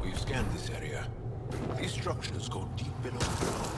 We've scanned this area. These structures go deep below the ground.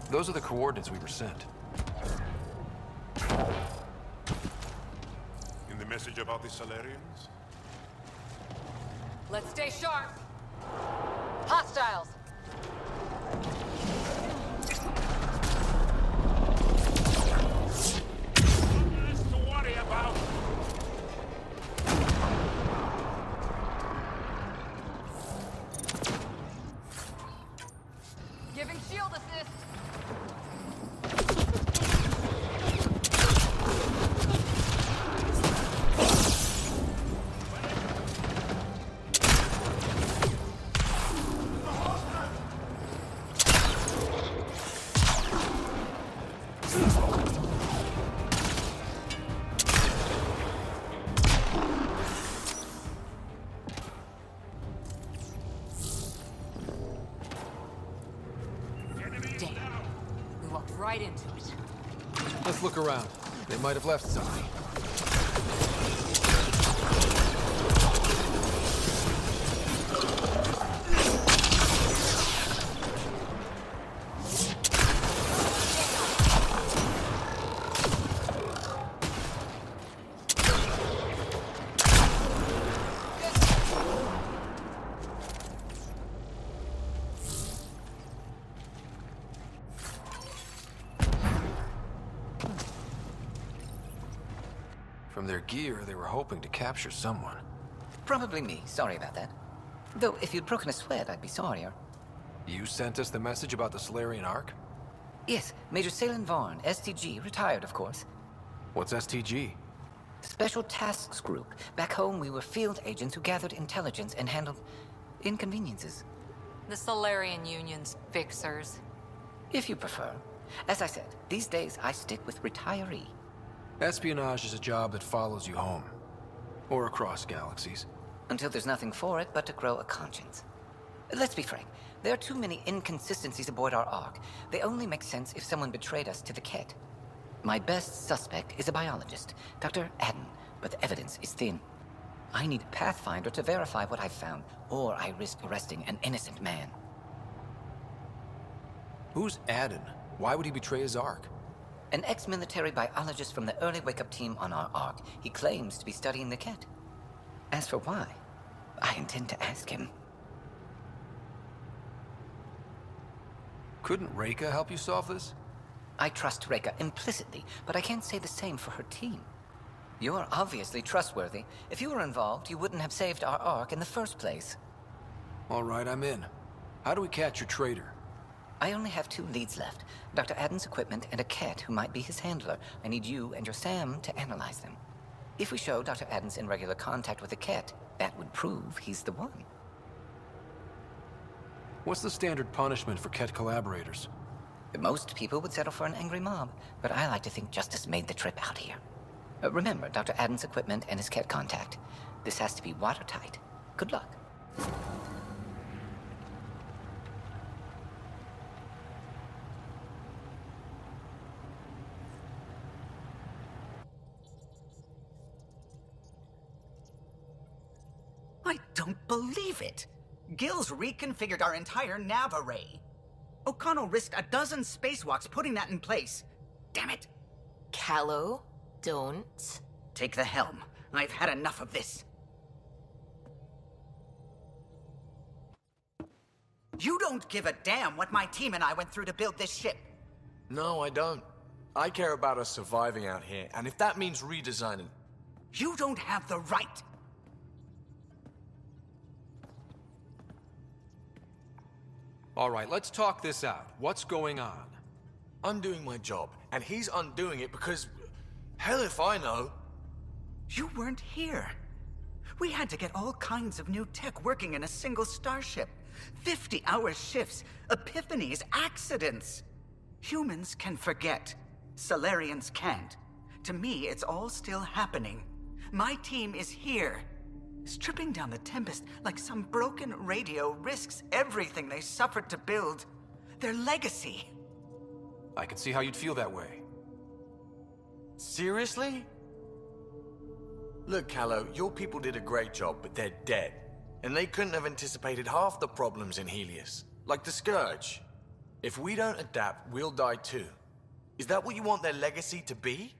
Those are the coordinates we were sent. In the message about the Salarians? Let's stay sharp. Hostiles. Nothing to worry about. Giving shield assist. Right into it. Let's look around. They might have left something. From their gear, they were hoping to capture someone. Probably me. Sorry about that. Though, if you'd broken a sweat, I'd be sorrier. You sent us the message about the Solarian Ark? Yes, Major Salen Varn, STG, retired, of course. What's STG? Special Tasks Group. Back home, we were field agents who gathered intelligence and handled inconveniences. The Solarian Union's fixers. If you prefer. As I said, these days I stick with retiree. Espionage is a job that follows you home. Or across galaxies. Until there's nothing for it but to grow a conscience. Let's be frank. There are too many inconsistencies aboard our Ark. They only make sense if someone betrayed us to the Ket. My best suspect is a biologist, Dr. Adden, but the evidence is thin. I need a Pathfinder to verify what I've found, or I risk arresting an innocent man. Who's Adden? Why would he betray his Ark? An ex-military biologist from the early wake-up team on our Ark. He claims to be studying the Ket. As for why, I intend to ask him. Couldn't Reika help you solve this? I trust Reika implicitly, but I can't say the same for her team. You're obviously trustworthy. If you were involved, you wouldn't have saved our Ark in the first place. All right, I'm in. How do we catch your traitor? I only have 2 leads left. Dr. Adden's equipment and a Ket who might be his handler. I need you and your Sam to analyze them. If we show Dr. Adden's in regular contact with the Ket, that would prove he's the one. What's the standard punishment for Ket collaborators? Most people would settle for an angry mob, but I like to think justice made the trip out here. Remember Dr. Adden's equipment and his Ket contact. This has to be watertight. Good luck. I don't believe it. Gil's reconfigured our entire nav array. O'Connell risked a dozen spacewalks putting that in place. Damn it. Callow, don't. Take the helm. I've had enough of this. You don't give a damn what my team and I went through to build this ship. No, I don't. I care about us surviving out here, and if that means redesigning... You don't have the right. All right, let's talk this out. What's going on? I'm doing my job, and he's undoing it because... Hell if I know. You weren't here. We had to get all kinds of new tech working in a single starship. 50-hour shifts, epiphanies, accidents. Humans can forget. Solarians can't. To me, it's all still happening. My team is here. Stripping down the Tempest like some broken radio risks everything they suffered to build. Their legacy. I can see how you'd feel that way. Seriously? Look, Callow, your people did a great job, but they're dead. And they couldn't have anticipated half the problems in Helios. Like the Scourge. If we don't adapt, we'll die too. Is that what you want their legacy to be?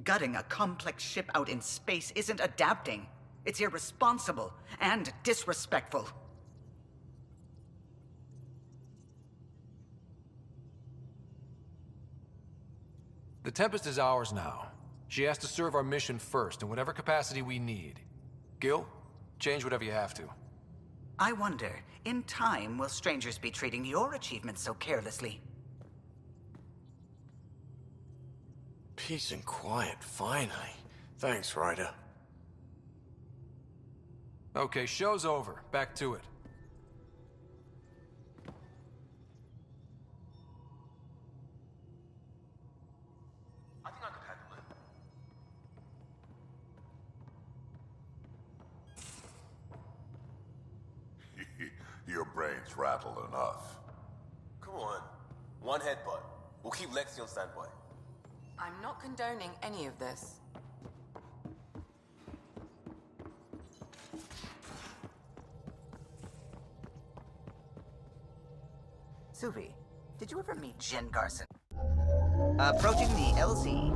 Gutting a complex ship out in space isn't adapting. It's irresponsible and disrespectful. The Tempest is ours now. She has to serve our mission first, in whatever capacity we need. Gil, change whatever you have to. I wonder, in time, will strangers be treating your achievements so carelessly? Peace and quiet, finally. Thanks, Ryder. Okay, show's over. Back to it. I think I could handle it. Your brain's rattled enough. Come on. One headbutt. We'll keep Lexi on standby. I'm not condoning any of this. Suvi, did you ever meet Jen Garson? Approaching the LZ.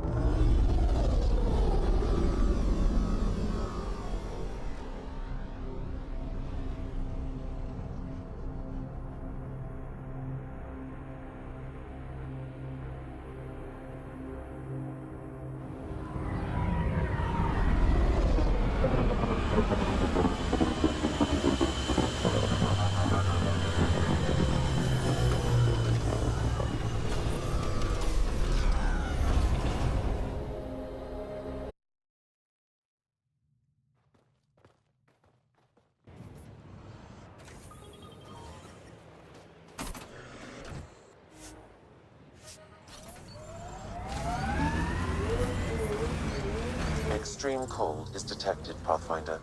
Extreme cold is detected, Pathfinder.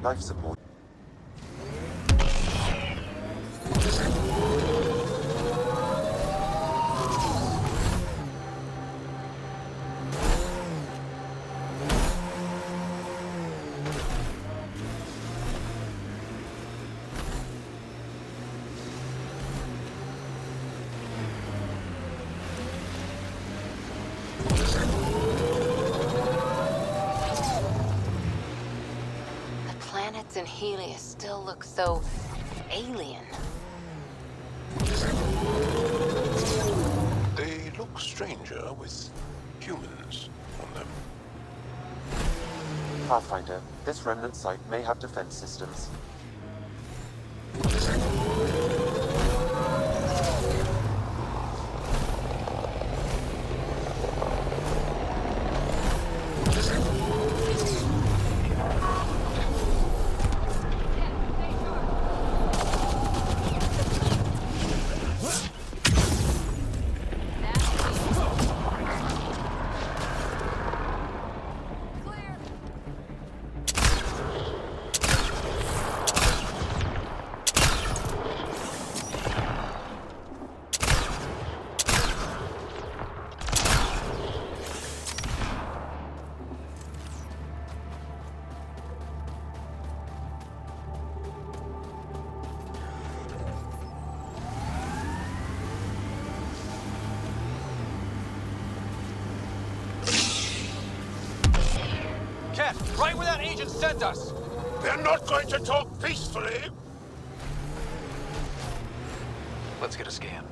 Life support. And Helios still look so alien. They look stranger with humans on them. Pathfinder, this remnant site may have defense systems. Right where that agent sent us! They're not going to talk peacefully! Let's get a scan.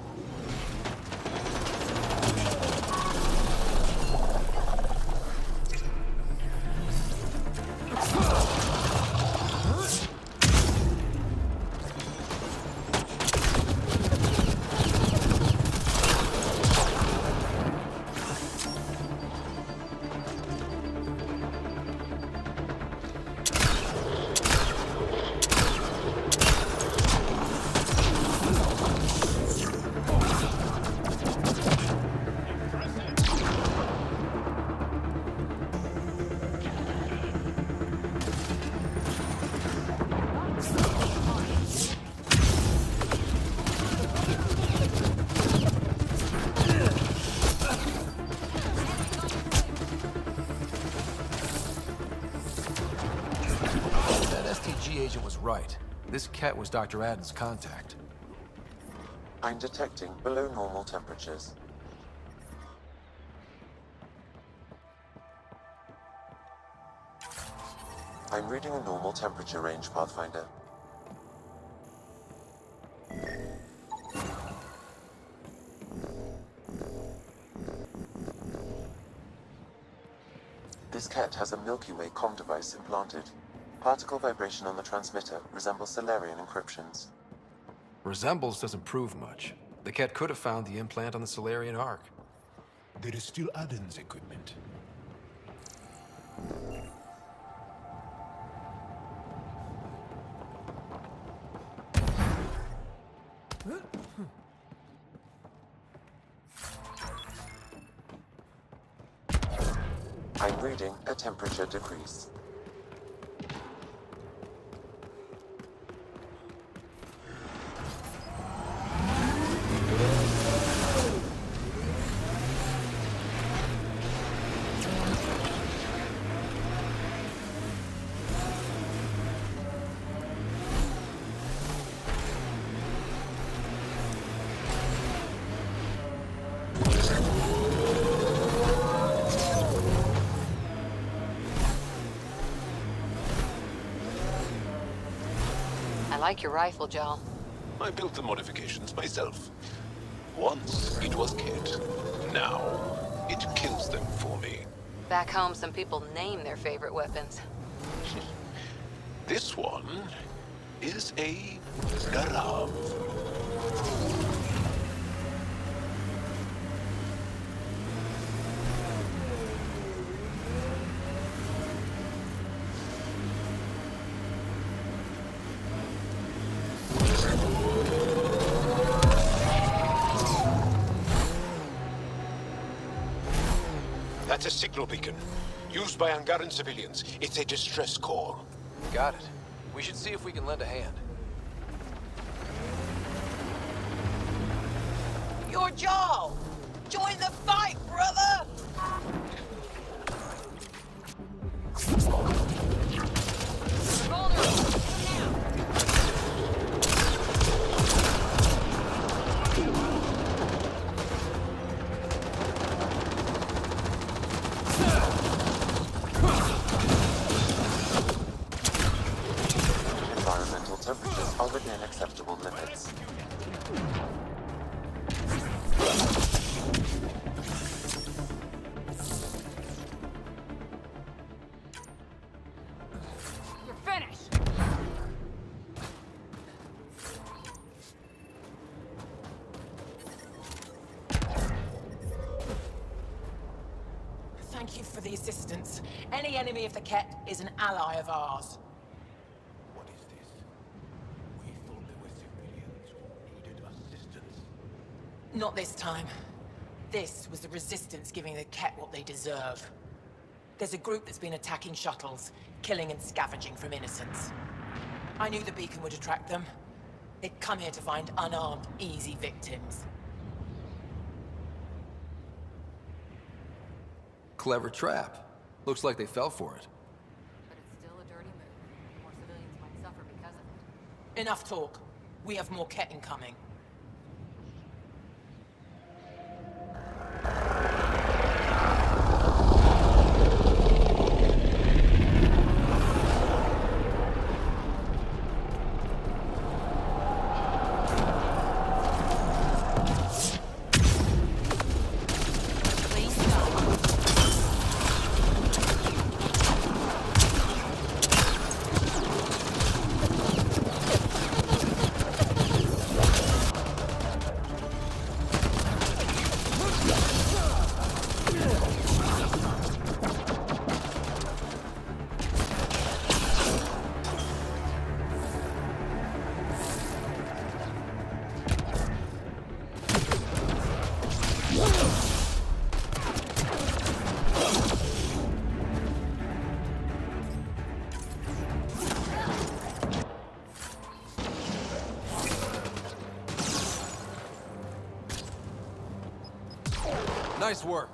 Agent was right. This cat was Dr. Adden's contact. I'm detecting below normal temperatures. I'm reading a normal temperature range, Pathfinder. This cat has a Milky Way comm device implanted. Particle vibration on the transmitter resembles Solarian encryptions. Resembles doesn't prove much. The cat could have found the implant on the Solarian Ark. There is still Adden's equipment. I'm reading a temperature decrease. I like your rifle, Joel. I built the modifications myself. Once it was kit. Now it kills them for me. Back home, some people name their favorite weapons. This one is a garab. That's a signal beacon, used by Angaran civilians. It's a distress call. Got it. We should see if we can lend a hand. You're Joel! Join the fight, brother! Environmental temperatures are within acceptable limits. You're finished! Thank you for the assistance. Any enemy of the Ket is an ally of ours. What is this? We thought there were civilians who needed assistance. Not this time. This was the Resistance giving the Ket what they deserve. There's a group that's been attacking shuttles, killing and scavenging from innocents. I knew the beacon would attract them. They'd come here to find unarmed, easy victims. Clever trap. Looks like they fell for it. But it's still a dirty move. More civilians might suffer because of it. Enough talk. We have more Ket incoming. Nice work.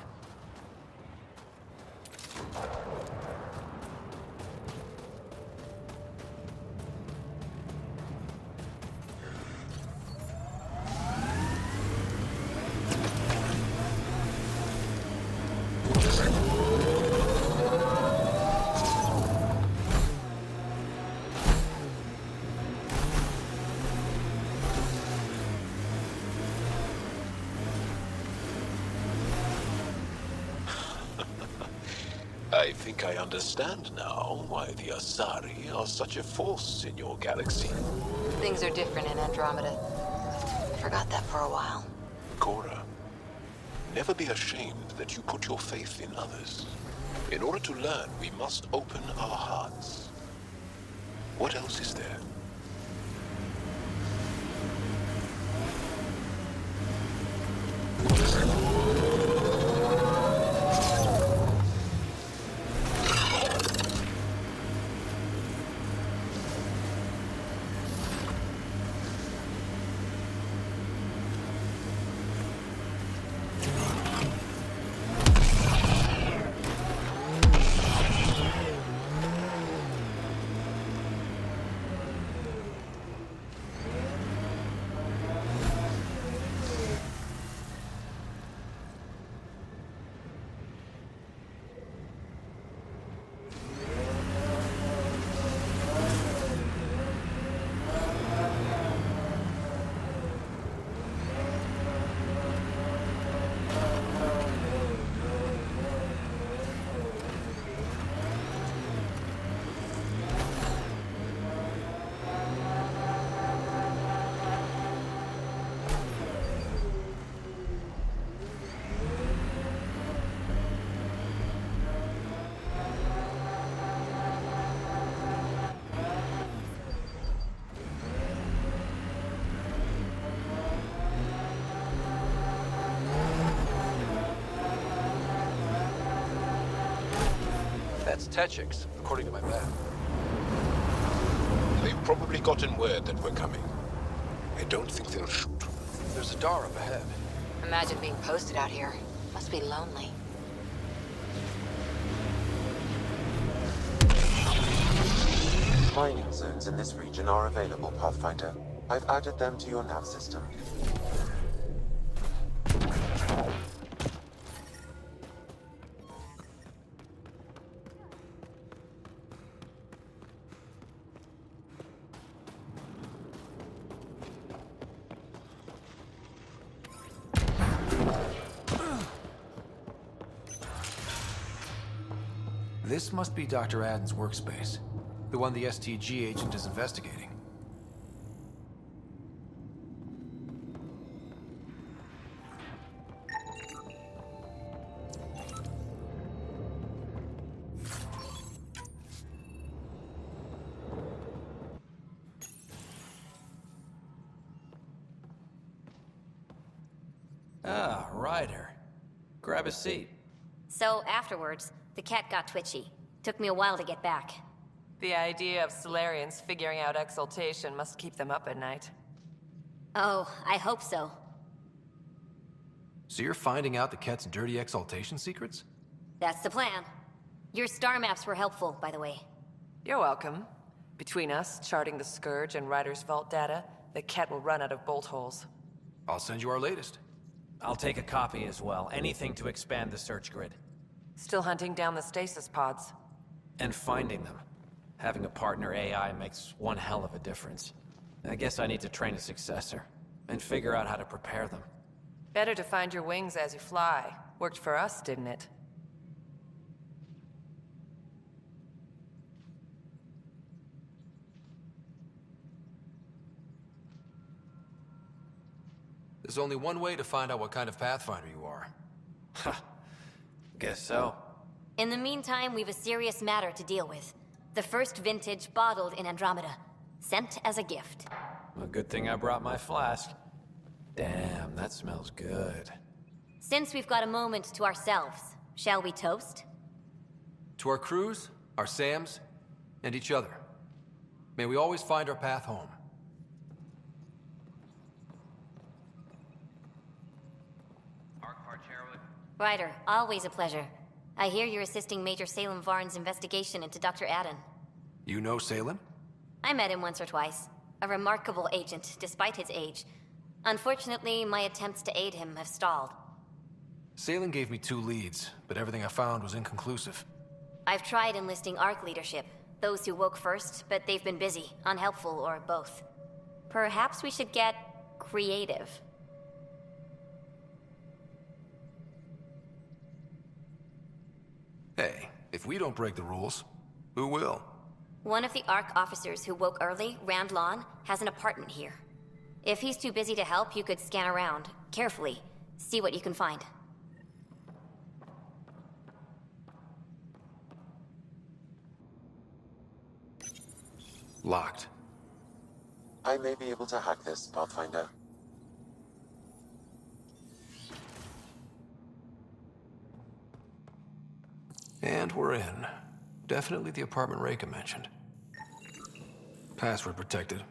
I think I understand now why the Asari are such a force in your galaxy. Things are different in Andromeda. I forgot that for a while. Cora, never be ashamed that you put your faith in others. In order to learn, we must open our hearts. What else is there? That's Techix, according to my map. They've probably gotten word that we're coming. I don't think they'll shoot. There's a door up ahead. Imagine being posted out here. Must be lonely. Mining zones in this region are available, Pathfinder. I've added them to your nav system. This must be Dr. Aden's workspace. The one the STG agent is investigating. Ah, Ryder. Grab a seat. So afterwards, the cat got twitchy. Took me a while to get back. The idea of Solarians figuring out exaltation must keep them up at night. Oh, I hope so. So you're finding out the Ket's dirty exaltation secrets? That's the plan. Your star maps were helpful, by the way. You're welcome. Between us, charting the Scourge and Ryder's vault data, the Ket will run out of bolt holes. I'll send you our latest. I'll take a copy as well. Anything to expand the search grid. Still hunting down the stasis pods. And finding them. Having a partner AI makes one hell of a difference. I guess I need to train a successor. And figure out how to prepare them. Better to find your wings as you fly. Worked for us, didn't it? There's only one way to find out what kind of Pathfinder you are. Ha. Guess so. In the meantime, we've a serious matter to deal with. The first vintage bottled in Andromeda. Sent as a gift. A good thing I brought my flask. Damn, that smells good. Since we've got a moment to ourselves, shall we toast? To our crews, our Sams, and each other. May we always find our path home. Ryder, always a pleasure. I hear you're assisting Major Salem Varn's investigation into Dr. Adden. You know Salem? I met him once or twice. A remarkable agent, despite his age. Unfortunately, my attempts to aid him have stalled. Salem gave me 2 leads, but everything I found was inconclusive. I've tried enlisting ARC leadership. Those who woke first, but they've been busy, unhelpful, or both. Perhaps we should get creative. Hey, if we don't break the rules, who will? One of the ARC officers who woke early, Rand Lawn, has an apartment here. If he's too busy to help, you could scan around, carefully, see what you can find. Locked. I may be able to hack this, Pathfinder. And we're in. Definitely the apartment Reika mentioned. Password protected.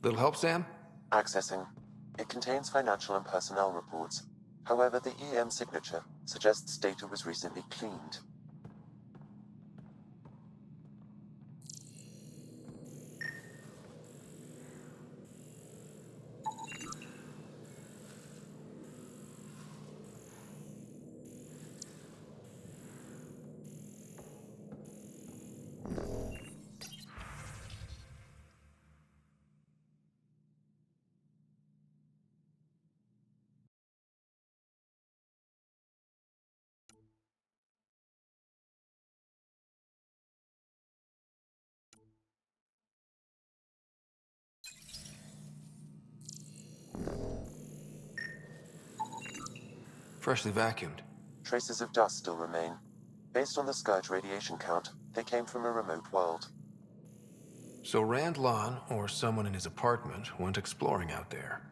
Little help, Sam? Accessing. It contains financial and personnel reports. However, the EM signature suggests data was recently cleaned. Freshly vacuumed. Traces of dust still remain. Based on the Scourge radiation count, they came from a remote world. So Rand Lawn, or someone in his apartment, went exploring out there.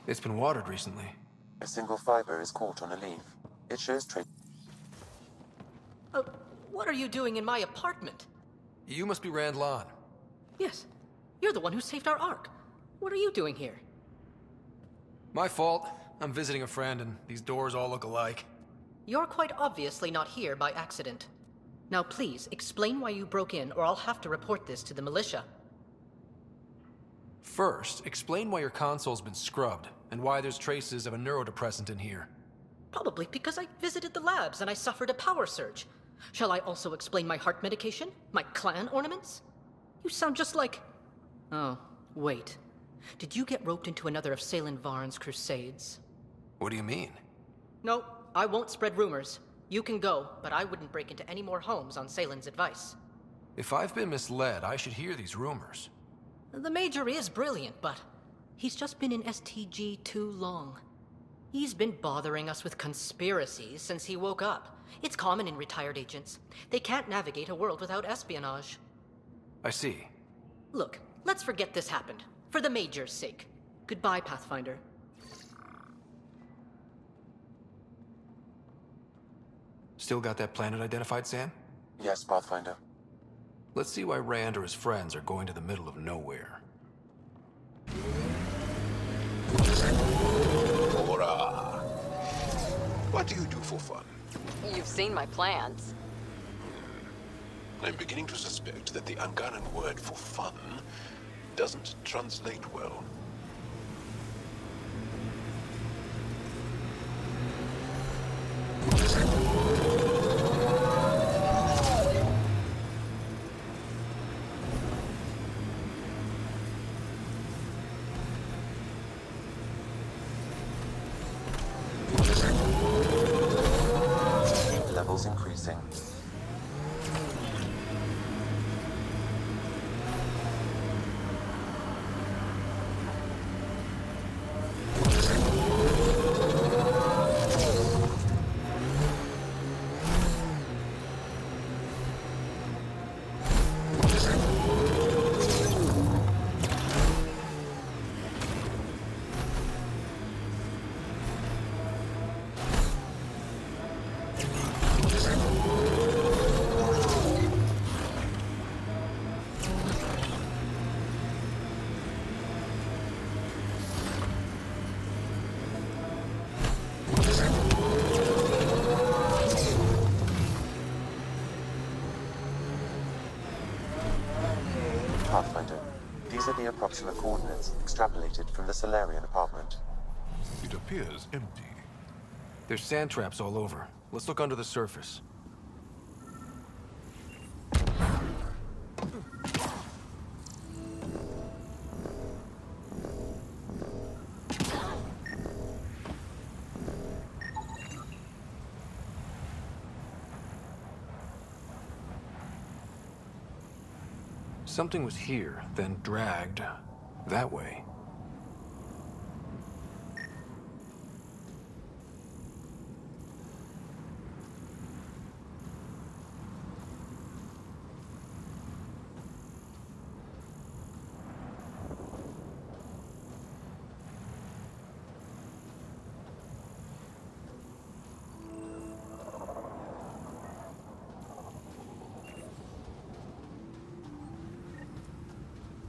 It's been watered recently. A single fiber is caught on a leaf. It shows trace. What are you doing in my apartment? You must be Rand Lawn. Yes. You're the one who saved our Ark. What are you doing here? My fault. I'm visiting a friend, and these doors all look alike. You're quite obviously not here by accident. Now please, explain why you broke in, or I'll have to report this to the militia. First, explain why your console's been scrubbed, and why there's traces of a neurodepressant in here. Probably because I visited the labs and I suffered a power surge. Shall I also explain my heart medication? My clan ornaments? You sound just like... Oh, wait. Did you get roped into another of Salem Varn's crusades? What do you mean? No, I won't spread rumors. You can go, but I wouldn't break into any more homes on Salem's advice. If I've been misled, I should hear these rumors. The Major is brilliant, but he's just been in STG too long. He's been bothering us with conspiracies since he woke up. It's common in retired agents. They can't navigate a world without espionage. I see. Look, let's forget this happened. For the Major's sake. Goodbye, Pathfinder. Still got that planet identified, Sam? Yes, Pathfinder. Let's see why Rand or his friends are going to the middle of nowhere. Hurrah! What do you do for fun? You've seen my plans. I'm beginning to suspect that the Angaran word for fun doesn't translate well. Levels increasing. These are the approximate coordinates extrapolated from the Solarian apartment. It appears empty. There's sand traps all over. Let's look under the surface. Something was here, then dragged that way.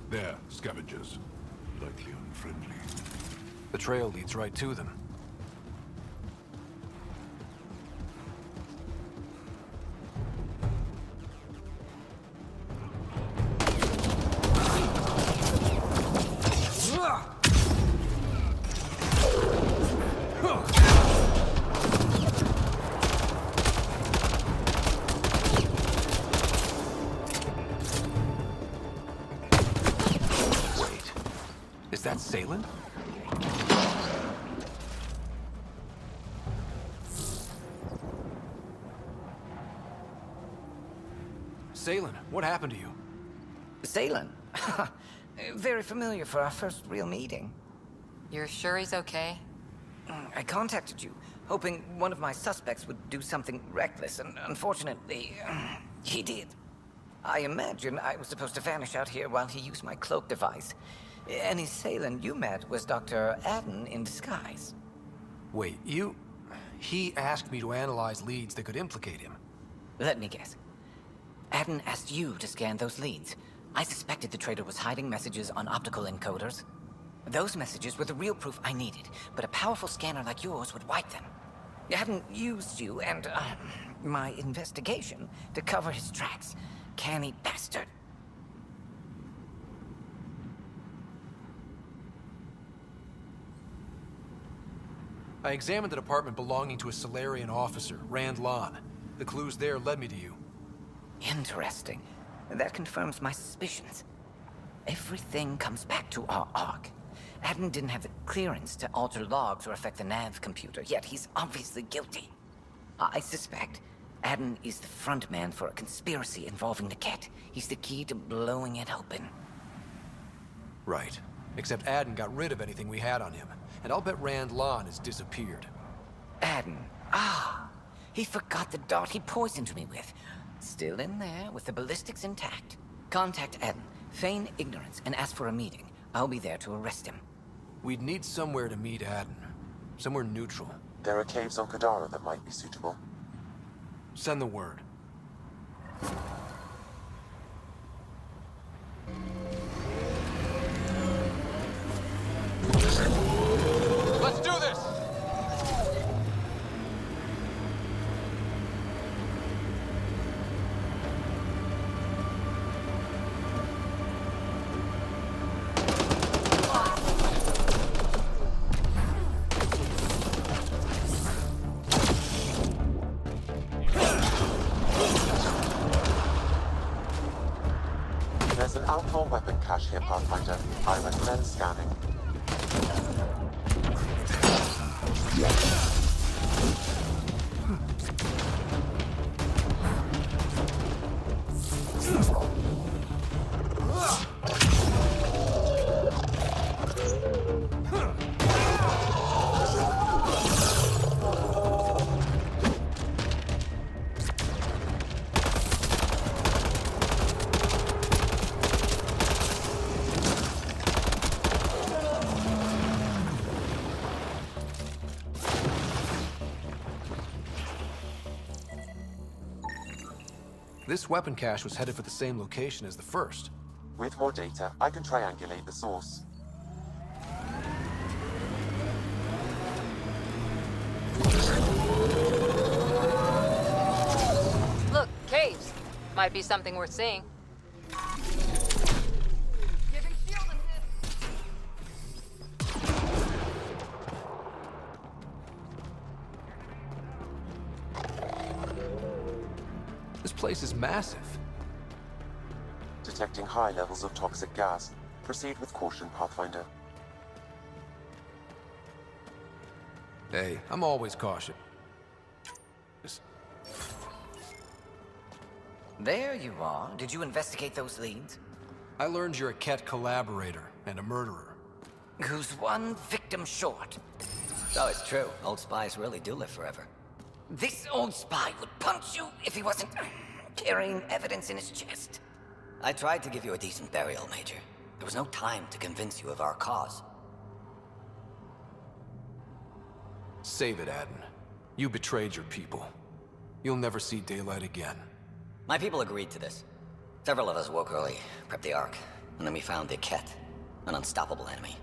There, scavengers. Likely unfriendly. The trail leads right to them. Salen? Salen, what happened to you? Salen? Very familiar for our first real meeting. You're sure he's okay? I contacted you, hoping one of my suspects would do something reckless, and unfortunately, he did. I imagine I was supposed to vanish out here while he used my cloak device. Any Salen you met was Dr. Adden in disguise. Wait, He asked me to analyze leads that could implicate him. Let me guess. Adden asked you to scan those leads. I suspected the traitor was hiding messages on optical encoders. Those messages were the real proof I needed, but a powerful scanner like yours would wipe them. Adden used you and, my investigation to cover his tracks. Canny bastard. I examined an apartment belonging to a Solarian officer, Rand Lon. The clues there led me to you. Interesting. That confirms my suspicions. Everything comes back to our ARC. Adden didn't have the clearance to alter logs or affect the nav computer, yet he's obviously guilty. I suspect Adden is the front man for a conspiracy involving the Ket. He's the key to blowing it open. Right. Except Adden got rid of anything we had on him. And I'll bet Rand Lon has disappeared. Adden. He forgot the dart he poisoned me with. Still in there, with the ballistics intact. Contact Adden, feign ignorance, and ask for a meeting. I'll be there to arrest him. We'd need somewhere to meet Adden. Somewhere neutral. There are caves on Kadara that might be suitable. Send the word. Let's do this! There's an alcohol weapon cache here, Pathfinder. I recommend scanning. This weapon cache was headed for the same location as the first. With more data, I can triangulate the source. Look, caves. Might be something worth seeing. Giving shield This place is massive. Detecting high levels of toxic gas. Proceed with caution, Pathfinder. Hey, I'm always cautious. There you are. Did you investigate those leads? I learned you're a Ket collaborator and a murderer. Who's one victim short. So it's true. Old spies really do live forever. This old spy would punch you if he wasn't carrying evidence in his chest. I tried to give you a decent burial, Major. There was no time to convince you of our cause. Save it, Aden. You betrayed your people. You'll never see daylight again. My people agreed to this. Several of us woke early, prepped the Ark, and then we found the Ket, an unstoppable enemy.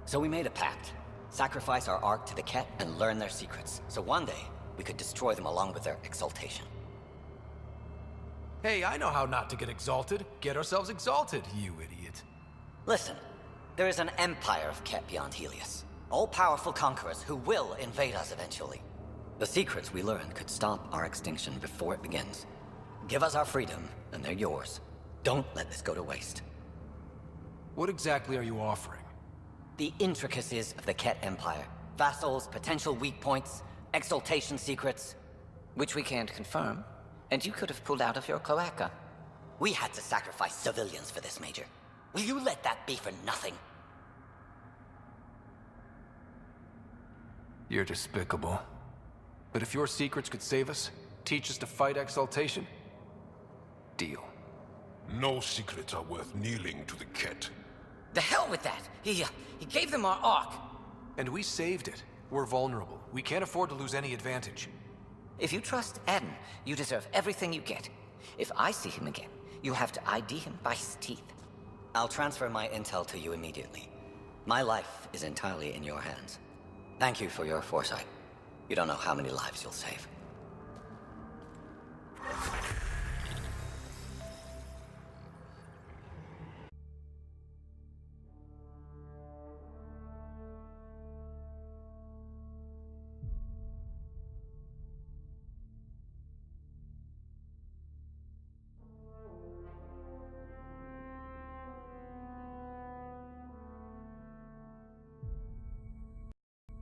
So we made a pact. Sacrifice our Ark to the Ket and learn their secrets, so one day we could destroy them along with their exaltation. Hey, I know how not to get exalted. Get ourselves exalted, you idiot. Listen, there is an empire of Ket beyond Helios. All-powerful conquerors who will invade us eventually. The secrets we learn could stop our extinction before it begins. Give us our freedom, and they're yours. Don't let this go to waste. What exactly are you offering? The intricacies of the Ket Empire. Vassals, potential weak points, exaltation secrets. Which we can't confirm. And you could have pulled out of your cloaca. We had to sacrifice civilians for this, Major. Will you let that be for nothing? You're despicable. But if your secrets could save us, teach us to fight exaltation, deal. No secrets are worth kneeling to the Ket. The hell with that! He gave them our Ark. And we saved it. We're vulnerable. We can't afford to lose any advantage. If you trust Aden, you deserve everything you get. If I see him again, you'll have to ID him by his teeth. I'll transfer my intel to you immediately. My life is entirely in your hands. Thank you for your foresight. You don't know how many lives you'll save.